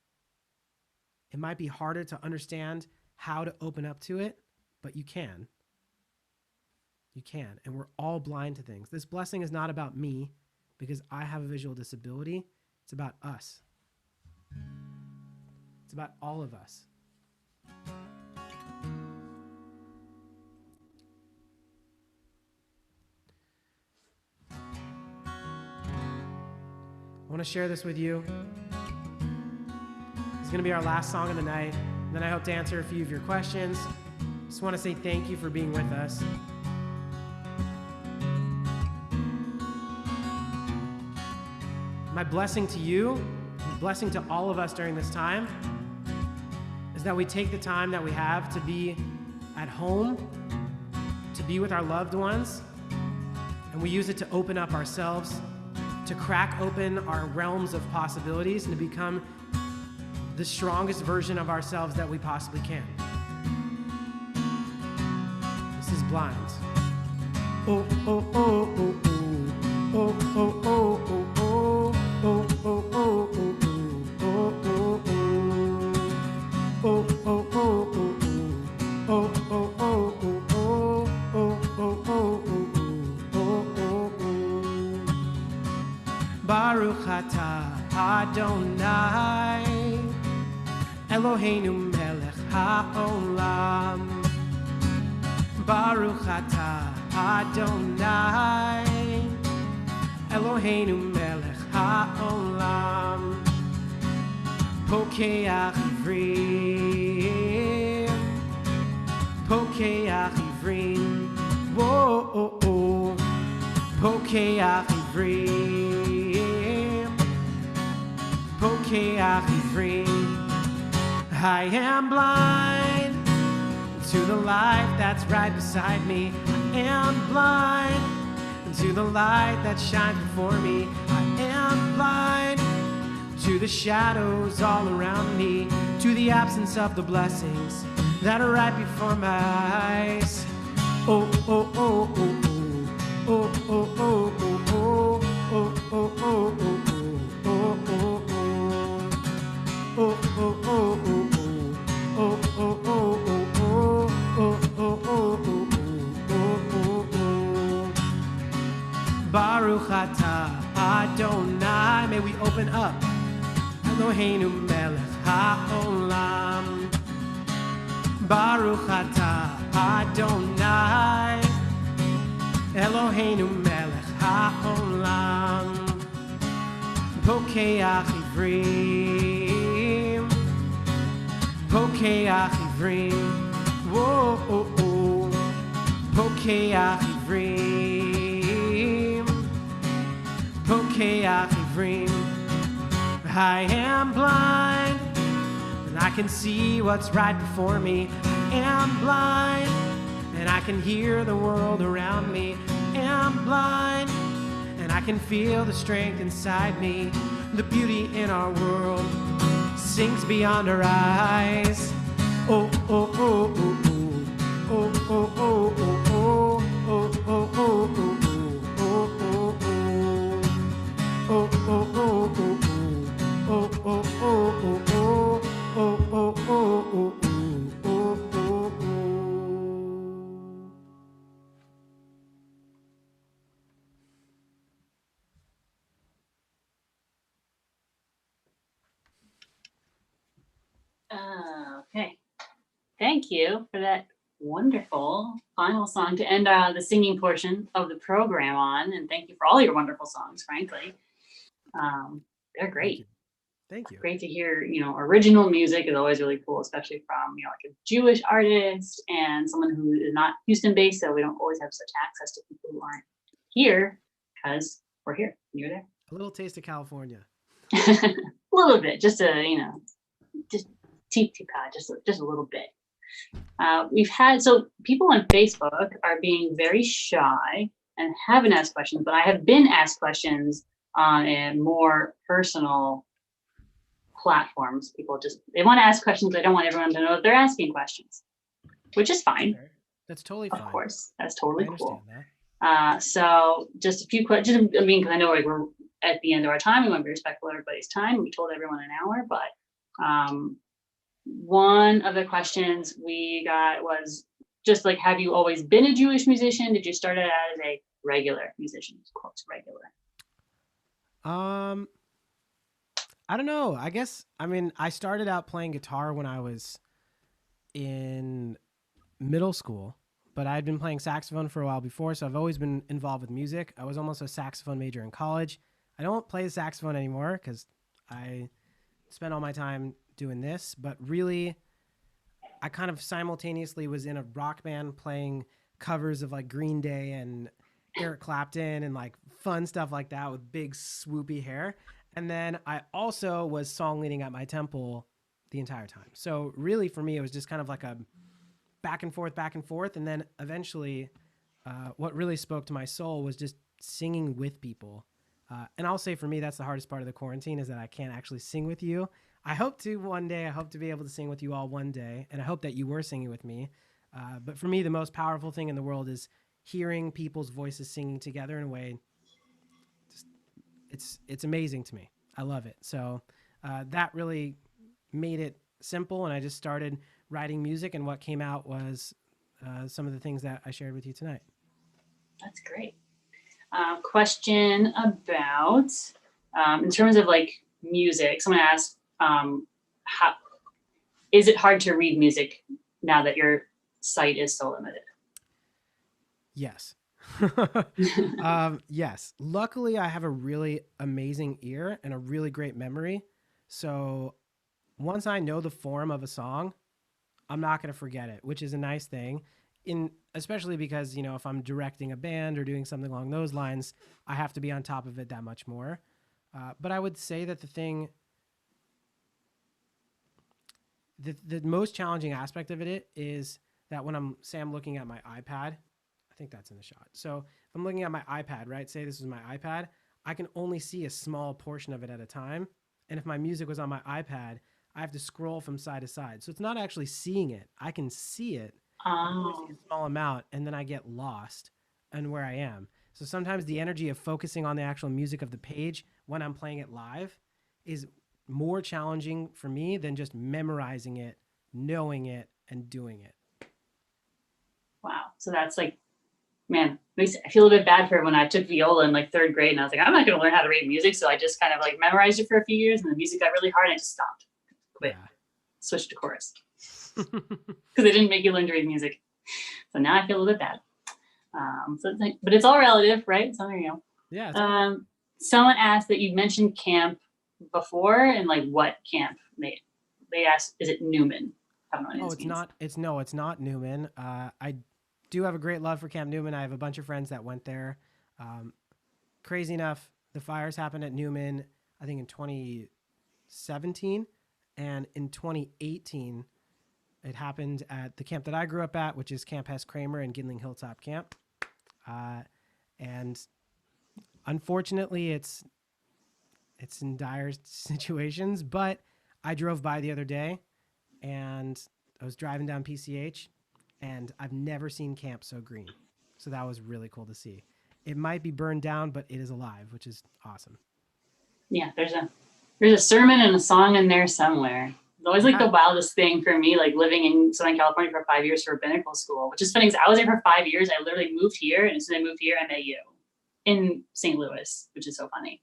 It might be harder to understand how to open up to it, but you can. You can, and we're all blind to things. This blessing is not about me because I have a visual disability. It's about us. It's about all of us. I want to share this with you. It's going to be our last song of the night. And then I hope to answer a few of your questions. Just want to say thank you for being with us. My blessing to you, my blessing to all of us during this time, is that we take the time that we have to be at home, to be with our loved ones, and we use it to open up ourselves, to crack open our realms of possibilities, and to become the strongest version of ourselves that we possibly can. This is Blind. Oh, oh, oh, oh, oh, oh, oh, oh, oh, oh, oh, oh, oh, oh, oh, oh, oh, Baruch atah Adonai Eloheinu melech haolam. Baruch atah Adonai Eloheinu melech haolam. Pokeach ivrim, pokeach ivrim, whoa, oh, oh. Pokeach ivrim, pokeach ivrim. I am blind to the light that's right beside me. I am blind to the light that shines before me. I am blind to the shadows all around me, to the absence of the blessings that are right before my eyes. Oh, oh, oh, oh, oh, oh, oh, oh, oh, oh, oh, oh, oh, oh, oh, oh, oh, oh, Baruch atah Adonai. May we open up. Eloheinu melech haolam. Baruch atah Adonai Eloheinu melech haolam Pokeach ivrim Pokeach ivrim Whoa, oh, oh. Pokeach ivrim Pokeach ivrim I am blind and I can see what's right before me. I am blind and I can hear the world around me. I am blind and I can feel the strength inside me. The beauty in our world sinks beyond our eyes. Oh, oh, oh, oh, oh, oh, oh, oh, oh, oh, oh, oh, oh, oh, oh, oh, oh, oh, oh. Oh, oh, oh, oh, oh, oh, oh, oh, oh, oh, oh.
Okay. Thank you for that wonderful final song to end the singing portion of the program on. And thank you for all your wonderful songs, frankly. They're great.
Thank you.
Great to hear, original music is always really cool, especially from, like a Jewish artist and someone who is not Houston based. So we don't always have such access to people who aren't here because we're here and you're there.
A little taste of California.
A little bit, just just a little bit. We've had, so people on Facebook are being very shy and haven't asked questions, but I have been asked questions on a more personal platforms. People they want to ask questions. I don't want everyone to know that they're asking questions, which is fine.
Okay. That's totally fine.
Of course, that's totally cool.
That.
So just a few questions. I mean, because I know we're at the end of our time. We want to be respectful of everybody's time. We told everyone an hour, but one of the questions we got was just like, have you always been a Jewish musician? Did you start out as a regular musician? Quotes regular.
I don't know. I started out playing guitar when I was in middle school, but I had been playing saxophone for a while before, so I've always been involved with music. I was almost a saxophone major in college. I don't play the saxophone anymore because I spent all my time doing this, but really, I kind of simultaneously was in a rock band playing covers of like Green Day and Eric Clapton and like fun stuff like that with big swoopy hair. And then I also was song leading at my temple the entire time. So really for me, it was just kind of like a back and forth. And then eventually what really spoke to my soul was just singing with people. And I'll say for me, that's the hardest part of the quarantine is that I can't actually sing with you. I hope to one day. I hope to be able to sing with you all one day. And I hope that you were singing with me. But for me, the most powerful thing in the world is hearing people's voices singing together in a way. It's amazing to me. I love it. So that really made it simple. And I just started writing music. And what came out was some of the things that I shared with you tonight.
That's great. Question about, in terms of like music, someone asked, how is it hard to read music now that your site is so limited?
Yes. Yes. Luckily, I have a really amazing ear and a really great memory. So once I know the form of a song, I'm not going to forget it, which is a nice thing. Especially because, if I'm directing a band or doing something along those lines, I have to be on top of it that much more. But I would say that the most challenging aspect of it is that when I'm looking at my iPad, I think that's in the shot. So if I'm looking at my iPad, right, say this is my iPad, I can only see a small portion of it at a time. And if my music was on my iPad, I have to scroll from side to side. So it's not actually seeing it. I can see it,
Oh.
see a small amount, and then I get lost in where I am. So sometimes the energy of focusing on the actual music of the page when I'm playing it live is more challenging for me than just memorizing it, knowing it, and doing it.
Wow. So that's like, man, I feel a bit bad for when I took viola in like third grade and I was like, I'm not going to learn how to read music. So I just kind of like memorized it for a few years and the music got really hard and I just stopped, quit, switched to chorus. because they didn't make you learn to read music. So now I feel a little bit bad. So it's like, but it's all relative, right? So there you go.
Yeah.
Someone asked that you mentioned camp before, and like what camp they asked, is it Newman? I don't know what
It's not. It's not Newman. I do have a great love for Camp Newman. I have a bunch of friends that went there. Crazy enough, the fires happened at Newman, I think in 2017, and in 2018, it happened at the camp that I grew up at, which is Camp Hess Kramer in Gidling Hilltop Camp. And unfortunately, it's in dire situations. But I drove by the other day, and I was driving down PCH, and I've never seen camp so green. So that was really cool to see. It might be burned down, but it is alive, which is awesome.
Yeah, there's a sermon and a song in there somewhere. It's always like the wildest thing for me, like living in Southern California for 5 years for rabbinical school, which is funny because I was there for 5 years. I literally moved here, and as soon as I moved here, I met you in St. Louis, which is so funny.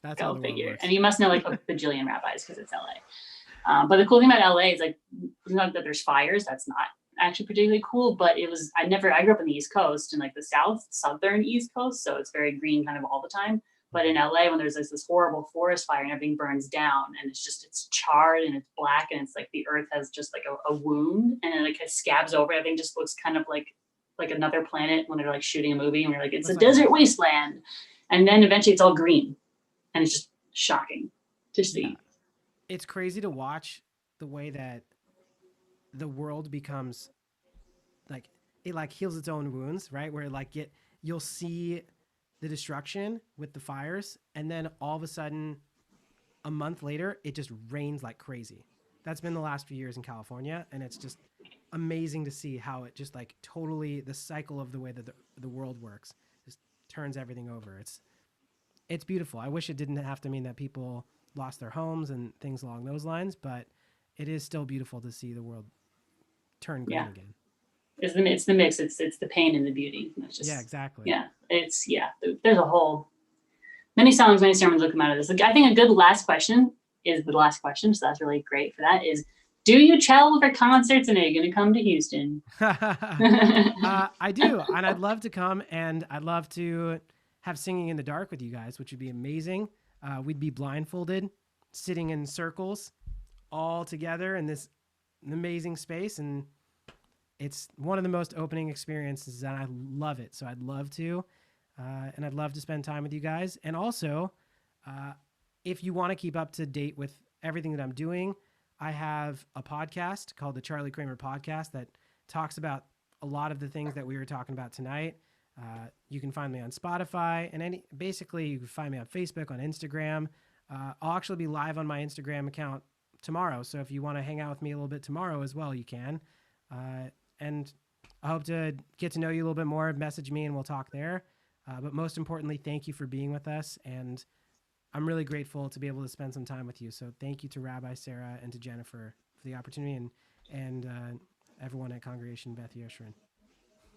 That's
Go
how the
figure.
world works.
And you must know like a bajillion rabbis because it's LA. But the cool thing about LA is like, not that there's fires. That's not actually particularly cool, but I grew up in the East Coast and like the southern East Coast. So it's very green kind of all the time. But in LA, when there's this horrible forest fire and everything burns down and it's charred and it's black and it's like the earth has just like a wound and it like scabs over. Everything just looks kind of like another planet when they're like shooting a movie and we're like, it's a desert wasteland. And then eventually it's all green and it's just shocking to see. Yeah.
It's crazy to watch the way that the world becomes like, it like heals its own wounds, right? Where like you'll see the destruction with the fires, and then all of a sudden a month later it just rains like crazy. That's been the last few years in California, and it's just amazing to see how it just like totally the cycle of the way that the world works just turns everything over. It's beautiful. I wish it didn't have to mean that people lost their homes and things along those lines, but it is still beautiful to see the world turn green again.
It's the mix. It's the pain and the beauty. It's just,
exactly.
Yeah, there's a whole many songs, many sermons will come out of this. I think a good last question is the last question, so that's really great for that. Is, do you travel for concerts and are you going to come to Houston?
I do, and I'd love to come, and I'd love to have Singing in the Dark with you guys, which would be amazing. We'd be blindfolded, sitting in circles, all together in this amazing space, and it's one of the most opening experiences, and I love it. So I'd love to, and I'd love to spend time with you guys. And also, if you want to keep up to date with everything that I'm doing, I have a podcast called the Charlie Kramer Podcast that talks about a lot of the things that we were talking about tonight. You can find me on Spotify, and basically you can find me on Facebook, on Instagram. I'll actually be live on my Instagram account tomorrow. So if you want to hang out with me a little bit tomorrow as well, you can. And I hope to get to know you a little bit more. Message me and we'll talk there. But most importantly, thank you for being with us. And I'm really grateful to be able to spend some time with you. So thank you to Rabbi Sarah and to Jennifer for the opportunity, and everyone at Congregation Beth Yeshurun.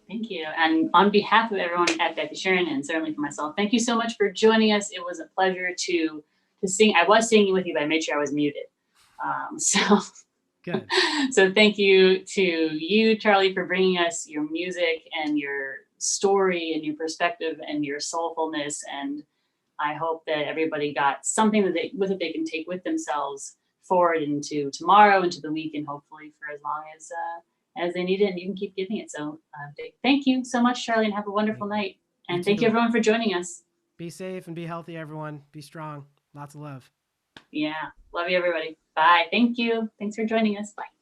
Thank you. And on behalf of everyone at Beth Yeshurun, and certainly for myself, thank you so much for joining us. It was a pleasure to sing. I was singing with you, but I made sure I was muted.
Good.
So thank you to you, Charlie, for bringing us your music and your story and your perspective and your soulfulness. And I hope that everybody got something that they can take with themselves forward into tomorrow, into the week, and hopefully for as long as they need it, and you can keep giving it. So thank you so much, Charlie, and have a wonderful night. And thank you everyone for joining us.
Be safe and be healthy, everyone. Be strong. Lots of love.
Yeah. Love you, everybody. Bye. Thank you. Thanks for joining us. Bye.